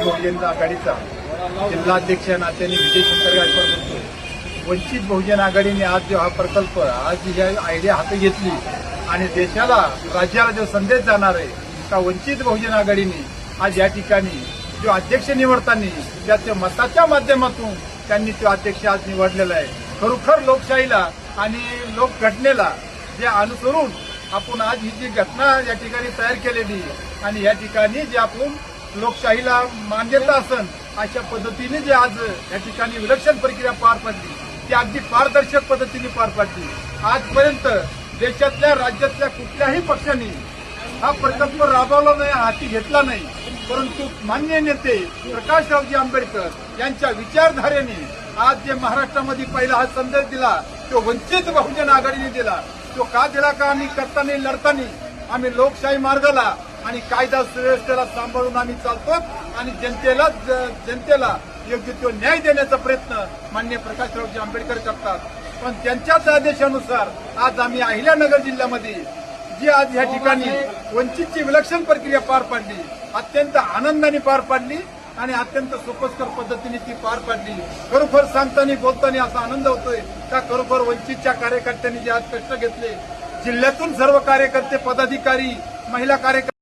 बहुजन आघाडीचा जिल्हाध्यक्ष या नात्याने विजय शंकर गायकवाड बोलतोय। वंचित बहुजन आघाडीने आज जो हा प्रकल्प, आज जी आयडिया हाती घेतली आणि देशाला, राज्याला जो संदेश जाणार आहे का वंचित बहुजन आघाडीने आज या ठिकाणी जो अध्यक्ष निवडताना त्याच्या मताच्या माध्यमातून त्यांनी तो अध्यक्ष आज निवडलेला आहे। खरोखर लोकशाहीला आणि लोकघटनेला जे अनुसरून आपण आज ही जी घटना या ठिकाणी तयार केलेली आणि या ठिकाणी जे आपण लोकशाहीला मान्यता असन अशा पद्धतीने जे आज या ठिकाणी विलक्षण प्रक्रिया पार पडली ती अगदी पारदर्शक पद्धतीने पार पडली। आजपर्यंत देशातल्या, राज्यातल्या कुठल्याही पक्षाने हा प्रकल्प राबवला नाही, हाती घेतला नाही, परंतु माननीय नेते प्रकाशरावजी आंबेडकर यांच्या विचारधारेने आज जे महाराष्ट्रामध्ये पहिला हा संदेश दिला तो वंचित बहुजन आघाडीने दिला। तो का दिला? का आम्ही करताना, लढताना आम्ही लोकशाही मार्गाला आणि कायदा सुव्यवस्थेला सांभाळून आम्ही चालतो आणि जनतेला योग्य तो न्याय देण्याचा प्रयत्न माननीय प्रकाशरावजी आंबेडकर करतात। पण त्यांच्याच आदेशानुसार आज आम्ही अहिल्यानगर जिल्ह्यामध्ये जी आज या ठिकाणी वंचितची विलक्षण प्रक्रिया पार पडली, अत्यंत आनंदाने पार पडली आणि अत्यंत सोपस्कर पद्धतीने ती पार पडली। खरोखर सांगताना, बोलताना असा आनंद होतोय का खरोखर वंचितच्या कार्यकर्त्यांनी जे आज कष्ट घेतले, जिल्ह्यातून सर्व कार्यकर्ते, पदाधिकारी, महिला कार्यकर्ते